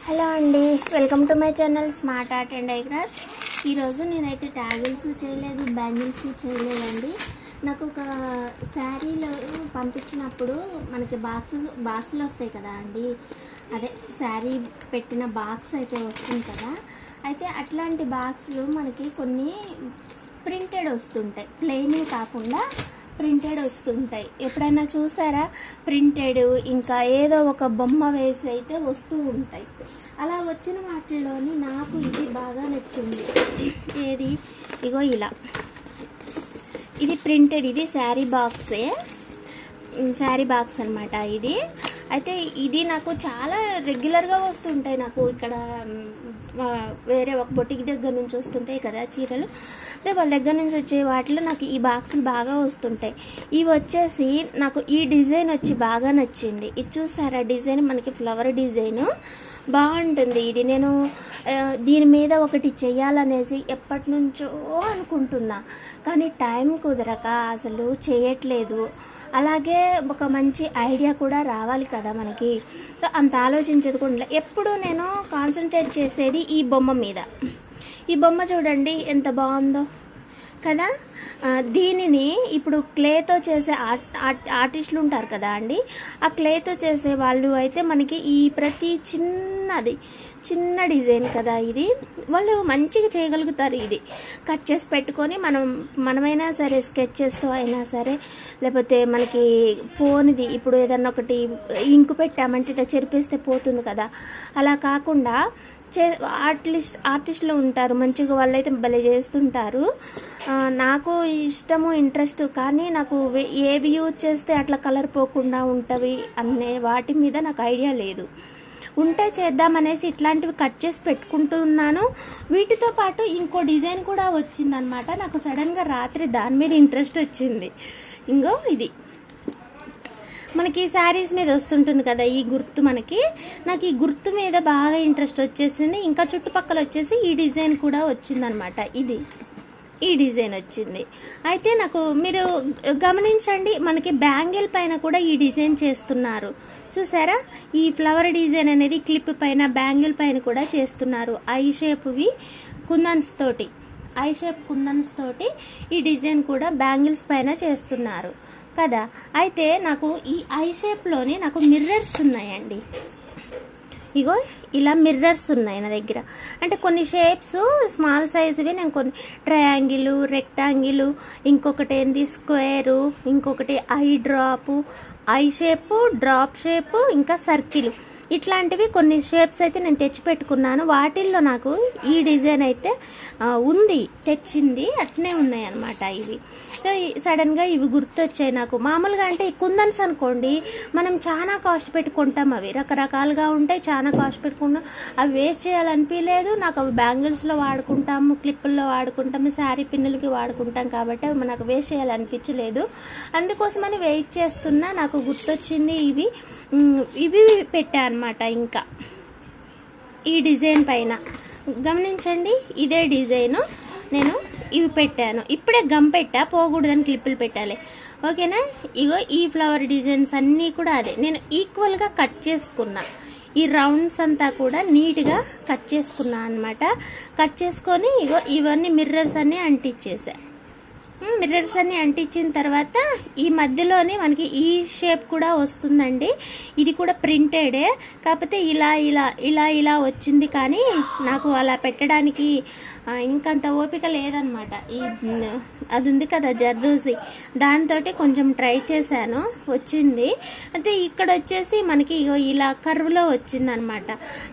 Hello అండి, welcome to my channel smart art and I crafts. ఈరోజు నేనైతే ట్యాగిల్స్ చేయలేదు, బ్యాంగిల్స్ చేయలేదండి. నాకు ఒక శారీలో పంపించినప్పుడు మనకి బాక్సులు వస్తాయి కదా అండి, అదే శారీ పెట్టిన బాక్స్ అయితే వస్తుంది కదా. అయితే అట్లాంటి బాక్సులు మనకి కొన్ని ప్రింటెడ్ వస్తుంటాయి, ప్లెయిన్ కాకుండా ప్రింటెడ్ వస్తుంటాయి. ఎప్పుడైనా చూసారా? ప్రింటెడ్ ఇంకా ఏదో ఒక బొమ్మ వేసి అయితే వస్తూ ఉంటాయి. అలా వచ్చిన వాటిల్లోని నాకు ఇది బాగా నచ్చింది. ఏది? ఇగో ఇలా, ఇది ప్రింటెడ్, ఇది శారీ బాక్సే, శారీ బాక్స్ అనమాట ఇది. అయితే ఇది నాకు చాలా రెగ్యులర్గా వస్తుంటాయి. నాకు ఇక్కడ వేరే ఒక బొటిక్ దగ్గర నుంచి వస్తుంటాయి కదా చీరలు, అదే వాళ్ళ దగ్గర నుంచి వచ్చే వాటిలో నాకు ఈ బాక్సులు బాగా వస్తుంటాయి. ఇవి వచ్చేసి నాకు ఈ డిజైన్ వచ్చి బాగా నచ్చింది. ఇది చూసారా డిజైన్? మనకి ఫ్లవర్ డిజైన్ బాగుంటుంది. ఇది నేను దీని మీద ఒకటి చెయ్యాలనేసి ఎప్పటి నుంచో అనుకుంటున్నా, కానీ టైం కుదరక అసలు చేయట్లేదు. అలాగే ఒక మంచి ఐడియా కూడా రావాలి కదా మనకి, సో అంత ఆలోచించేది కూడా. ఎప్పుడు నేను కాన్సన్ట్రేట్ చేసేది ఈ బొమ్మ మీద. ఈ బొమ్మ చూడండి ఎంత బాగుందో కదా. దీనిని ఇప్పుడు క్లేతో చేసే ఆర్టిస్టులు ఉంటారు కదా అండి, ఆ క్లేతో చేసే వాళ్ళు అయితే మనకి ఈ ప్రతి చిన్న డిజైన్ కదా ఇది, వాళ్ళు మంచిగా చేయగలుగుతారు. ఇది కట్ చేసి పెట్టుకొని మనమైనా సరే స్కెచెస్తో అయినా సరే, లేకపోతే మనకి పోనిది ఇప్పుడు ఏదన్నా ఒకటి ఇంకు పెట్టామంటే ఇట్లా చెరిపేస్తే పోతుంది కదా, అలా కాకుండా ఆర్టిస్టులు ఉంటారు మంచిగా, వాళ్ళైతే భలే చేస్తుంటారు. నాకు ఇష్టము, ఇంట్రెస్ట్, కానీ నాకు ఏవి యూజ్ చేస్తే అట్లా కలర్ పోకుండా ఉంటవి అనే వాటి మీద నాకు ఐడియా లేదు. ఉంటే చేద్దామనేసి ఇట్లాంటివి కట్ చేసి పెట్టుకుంటున్నాను. వీటితో పాటు ఇంకో డిజైన్ కూడా వచ్చిందనమాట. నాకు సడన్గా రాత్రి దాని మీద ఇంట్రెస్ట్ వచ్చింది. ఇంకో ఇది మనకి శారీస్ మీద వస్తుంటుంది కదా ఈ గుర్తు, నాకు ఈ గుర్తు మీద బాగా ఇంట్రెస్ట్ వచ్చేసింది. ఇంకా చుట్టుపక్కల వచ్చేసి ఈ డిజైన్ కూడా వచ్చిందనమాట. ఈ డిజైన్ వచ్చింది. అయితే నాకు మీరు గమనించండి, మనకి బ్యాంగిల్ పైన కూడా ఈ డిజైన్ చేస్తున్నారు చూసారా. ఈ ఫ్లవర్ డిజైన్ అనేది క్లిప్ పైన, బ్యాంగిల్ పైన కూడా చేస్తున్నారు. ఐ షేప్వి కుందన్స్ తోటి ఈ డిజైన్ కూడా బ్యాంగిల్స్ పైన చేస్తున్నారు కదా. అయితే నాకు ఈ ఐ షేప్లోని నాకు మిర్రర్స్ ఉన్నాయండి. ఇగో ఇలా మిర్రర్స్ ఉన్నాయి నా దగ్గర. అంటే కొన్ని షేప్స్ స్మాల్ సైజువి, నేను కొన్ని ట్రయాంగిల్, రెక్టాంగిల్, ఇంకొకటి ఏంది స్క్వేరు, ఇంకొకటి I drop, I shape, drop shape, ఇంకా సర్కిల్, ఇట్లాంటివి కొన్ని షేప్స్ అయితే నేను తెచ్చి పెట్టుకున్నాను. వాటిల్లో నాకు ఈ డిజైన్ అయితే ఉంది, తెచ్చింది, అట్నే ఉన్నాయి అనమాట ఇవి. సో సడన్గా ఇవి గుర్తొచ్చాయి నాకు. మామూలుగా అంటే ఈ కుందన్స్ అనుకోండి, మనం చాలా కాస్ట్ పెట్టుకుంటాం, అవి రకరకాలుగా ఉంటాయి, చాలా కాస్ట్ పెట్టుకుంటాం. అవి వేస్ట్ చేయాలనిపించలేదు నాకు. అవి బ్యాంగిల్స్లో వాడుకుంటాము, క్లిప్పుల్లో వాడుకుంటాము, శారీ పిన్నులకి వాడుకుంటాం కాబట్టి అవి మనకు వేస్ట్ చేయాలనిపించలేదు. అందుకోసమని వెయిట్ చేస్తున్నా, నాకు గుర్తొచ్చింది ఇవి పెట్టా అనమాట. ఇంకా ఈ డిజైన్ పైన గమనించండి, ఇదే డిజైన్ నేను ఇవి పెట్టాను. ఇప్పుడే గమ్ పెట్టా, పోకూడదని క్లిప్పులు పెట్టాలి, ఓకేనా. ఇగో ఈ ఫ్లవర్ డిజైన్స్ అన్నీ కూడా అదే నేను ఈక్వల్గా కట్ చేసుకున్నా. ఈ రౌండ్స్ అంతా కూడా నీట్గా కట్ చేసుకున్నా అనమాట. కట్ చేసుకొని ఇగో ఇవన్నీ మిర్రర్స్ అన్నీ అంటించేసా. మిర్రర్స్ అన్ని అంటించిన తర్వాత ఈ మధ్యలోనే మనకి ఈ షేప్ కూడా వస్తుందండి. ఇది కూడా ప్రింటెడే, కాకపోతే ఇలా వచ్చింది. కానీ నాకు అలా పెట్టడానికి ఇంకంత ఓపిక లేదనమాట. అది ఉంది కదా జర్దోసి, దాంతో కొంచెం ట్రై చేశాను, వచ్చింది. అయితే ఇక్కడ వచ్చేసి మనకి ఇలా కర్వ్లో వచ్చింది అనమాట.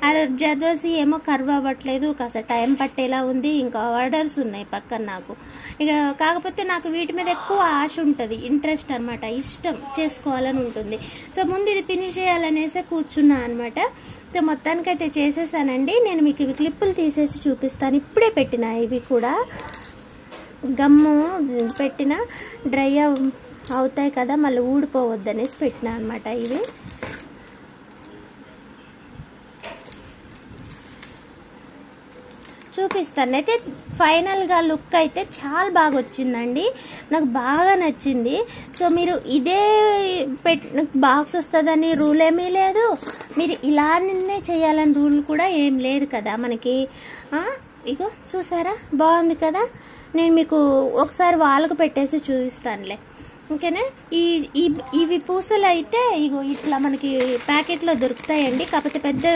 అది జర్దోసి ఏమో కర్వ్ అవ్వట్లేదు, కాస్త టైం పట్టేలా ఉంది. ఇంకా ఆర్డర్స్ ఉన్నాయి పక్కన నాకు. ఇక కాకపోతే నాకు వీటి మీద ఎక్కువ ఆశ ఉంటుంది, ఇంట్రెస్ట్ అనమాట, ఇష్టం చేసుకోవాలని ఉంటుంది. సో ముందు ఇది ఫినిష్ చేయాలనేసి కూర్చున్నా అనమాట. సో మొత్తానికైతే చేసేసానండి. నేను మీకు ఇవి క్లిప్పులు తీసేసి చూపిస్తాను. ఇప్పుడే పెట్టిన ఇవి కూడా గమ్ము పెట్టిన డ్రై అవుతాయి కదా, మళ్ళీ ఊడిపోవద్దనేసి పెట్టిన అనమాట. ఇవి చూపిస్తాను. అయితే ఫైనల్గా లుక్ అయితే చాలా బాగా వచ్చిందండి, నాకు బాగా నచ్చింది. సో మీరు ఇదే బాక్స్ వస్తుందని రూల్ ఏమీ లేదు, మీరు ఇలానే చేయాలని రూల్ కూడా ఏం లేదు కదా మనకి. ఇగో చూసారా, బాగుంది కదా. నేను మీకు ఒకసారి వాళ్ళకు పెట్టేసి చూపిస్తానులే, ఓకేనా. ఇవి పూసలు అయితే ఇగో ఇట్లా మనకి ప్యాకెట్లో దొరుకుతాయండి, కాకపోతే పెద్ద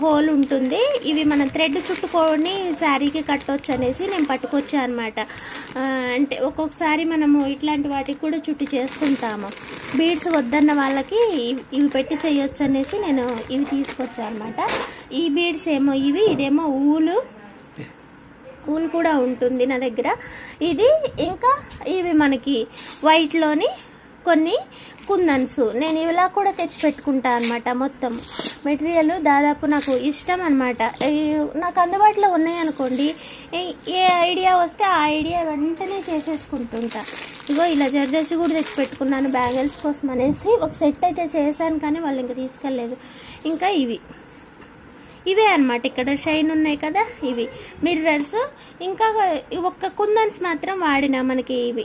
హోల్ ఉంటుంది. ఇవి మనం థ్రెడ్ చుట్టుకొని శారీకి కట్టవచ్చు అనేసి నేను పట్టుకొచ్చా అనమాట. అంటే ఒక్కొక్కసారి మనము ఇట్లాంటి వాటికి కూడా చుట్టు చేసుకుంటాము. బీడ్స్ వద్దన్న వాళ్ళకి ఇవి పెట్టి చేయొచ్చు అనేసి నేను ఇవి తీసుకొచ్చా అనమాట. ఈ బీడ్స్ ఏమో ఇవి, ఇదేమో ఊలు కూడా ఉంటుంది నా దగ్గర. ఇది ఇంకా ఇవి మనకి వైట్లోని కొన్ని కుందన్స్, నేను ఇలా కూడా తెచ్చి పెట్టుకుంటా అనమాట. మొత్తం మెటీరియల్ దాదాపు నాకు ఇష్టం అనమాట. నాకు అందుబాటులో ఉన్నాయనుకోండి, ఏ ఐడియా వస్తే ఆ ఐడియా వెంటనే చేసేసుకుంటుంటా. ఇగో ఇలా జర్దర్సి కూడా తెచ్చి పెట్టుకున్నాను బ్యాంగిల్స్ కోసం అనేసి. ఒక సెట్ అయితే చేశాను కానీ వాళ్ళు ఇంకా తీసుకెళ్ళలేదు. ఇంకా ఇవే అనమాట, ఇక్కడ షైన్ ఉన్నాయి కదా ఇవి మిర్రర్స్. ఇంకా ఒక్క కుందన్స్ మాత్రం వాడినా, మనకి ఇవి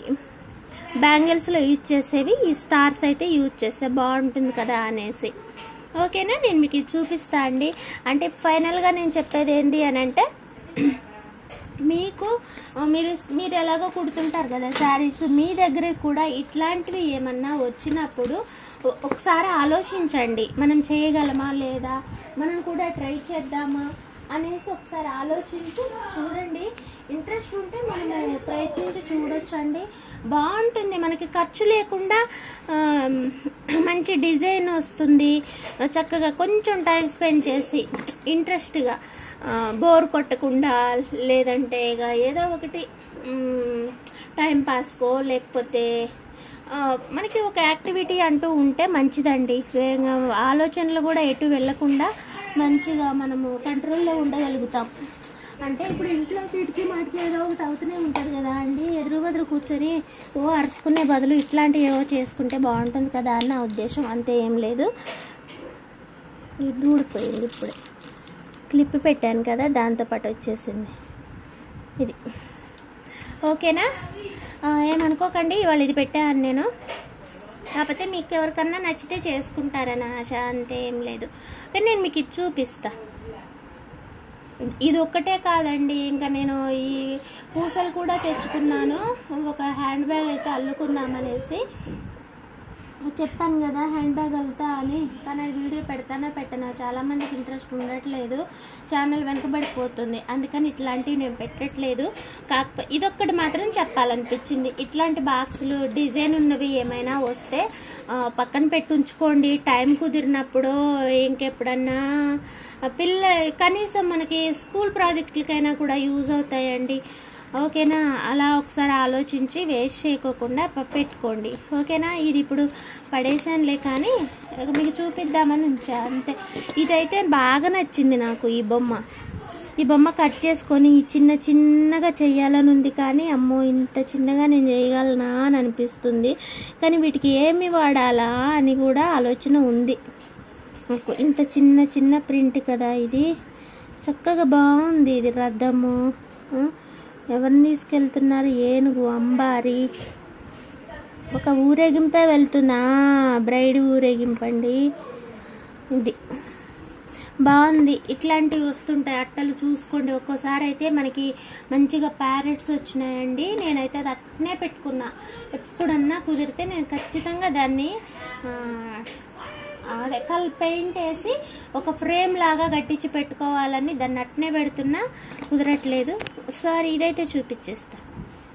బ్యాంగిల్స్లో యూజ్ చేసేవి. ఈ స్టార్స్ అయితే యూజ్ చేస్తే బాగుంటుంది కదా అనేసి, ఓకేనా. నేను మీకు ఇది చూపిస్తా అండి. అంటే ఫైనల్గా నేను చెప్పేది ఏంటి అని అంటే, మీరు ఎలాగో కుడుతుంటారు కదా శారీస్, మీ దగ్గర కూడా ఇట్లాంటివి ఏమన్నా వచ్చినప్పుడు ఒకసారి ఆలోచించండి, మనం చేయగలమా లేదా, మనం కూడా ట్రై చేద్దామా అనేసి ఒకసారి ఆలోచించి చూడండి. ఇంట్రెస్ట్ ఉంటే మనం ప్రయత్నించి చూడొచ్చండి, బాగుంటుంది. మనకి ఖర్చు లేకుండా మంచి డిజైన్ వస్తుంది. చక్కగా కొంచెం టైం స్పెండ్ చేసి ఇంట్రెస్ట్గా, బోర్ కొట్టకుండా, లేదంటే ఇక ఏదో ఒకటి టైం పాస్కో లేకపోతే మనకి ఒక యాక్టివిటీ అంటూ ఉంటే మంచిదండి. ఆలోచనలు కూడా ఎటు వెళ్లకుండా మంచిగా మనము కంట్రోల్లో ఉండగలుగుతాం. అంటే ఇప్పుడు ఇంట్లో కిటికీ మాటికి ఏదో ఒకటి అవుతూనే ఉంటుంది కదా అండి, ఎదురు కూర్చొని అరుచుకునే బదులు ఇట్లాంటివి ఏవో చేసుకుంటే బాగుంటుంది కదా అన్న ఉద్దేశం, అంతే, ఏం లేదు. ఇది ఊడిపోయింది, ఇప్పుడే క్లిప్ పెట్టాను కదా దాంతోపాటు వచ్చేసింది ఇది, ఓకేనా. ఏమనుకోకండి, ఇవాళ ఇది పెట్టాను నేను, కాకపోతే మీకు ఎవరికన్నా నచ్చితే చేసుకుంటారని ఆశ, అంతే, ఏం లేదు. కానీ నేను మీకు ఇది చూపిస్తా. ఇది ఒక్కటే కాదండి, ఇంకా నేను ఈ పూసలు కూడా తెచ్చుకున్నాను. ఒక హ్యాండ్ బ్యాగ్ అయితే అల్లుకుందామనేసి చెప్పాను కదా, హ్యాండ్ బ్యాగ్ వెళ్తా అని. కానీ అది వీడియో పెడతానా పెట్టనా, చాలా మందికి ఇంట్రెస్ట్ ఉండట్లేదు, ఛానల్ వెనకబడిపోతుంది, అందుకని ఇట్లాంటివి నేను పెట్టట్లేదు. కాకపోతే ఇదొక్కటి మాత్రం చెప్పాలనిపించింది, ఇట్లాంటి బాక్సులు డిజైన్ ఉన్నవి ఏమైనా వస్తే పక్కన పెట్టి ఉంచుకోండి. టైం కుదిరినప్పుడు ఇంకెప్పుడన్నా కనీసం మనకి స్కూల్ ప్రాజెక్టులకైనా కూడా యూజ్ అవుతాయండి, ఓకేనా. అలా ఒకసారి ఆలోచించి వేస్ట్ చేయకోకుండా పెట్టుకోండి, ఓకేనా. ఇది ఇప్పుడు పడేసానులే కానీ మీకు చూపిద్దామని ఉంచా, అంతే. ఇదైతే బాగా నచ్చింది నాకు, ఈ బొమ్మ కట్ చేసుకొని చిన్నగా చెయ్యాలని ఉంది, కానీ అమ్మో ఇంత చిన్నగా నేను చేయగలనా అని అనిపిస్తుంది. కానీ వీటికి ఏమి వాడాలా అని కూడా ఆలోచన ఉంది. ఇంత చిన్న ప్రింట్ కదా ఇది, చక్కగా బాగుంది. ఇది రథము, ఎవరిని తీసుకెళ్తున్నారు, ఏనుగు, అంబారి, ఒక ఊరేగింపే వెళ్తుందా, బ్రైడ్ ఊరేగింపండి. ఇది బాగుంది. ఇట్లాంటివి వస్తుంటాయి అట్టలు, చూసుకోండి. ఒక్కోసారి అయితే మనకి మంచిగా ప్యారెట్స్ వచ్చినాయండి, నేనైతే అది అట్నే పెట్టుకున్నా. ఎప్పుడన్నా కుదిరితే నేను ఖచ్చితంగా దాన్ని అదే పెయింట్ వేసి ఒక ఫ్రేమ్ లాగా కట్టించి పెట్టుకోవాలని దాన్ని అట్నే పెడుతున్నా, కుదరట్లేదు. ఒకసారి ఇదైతే చూపించేస్తా.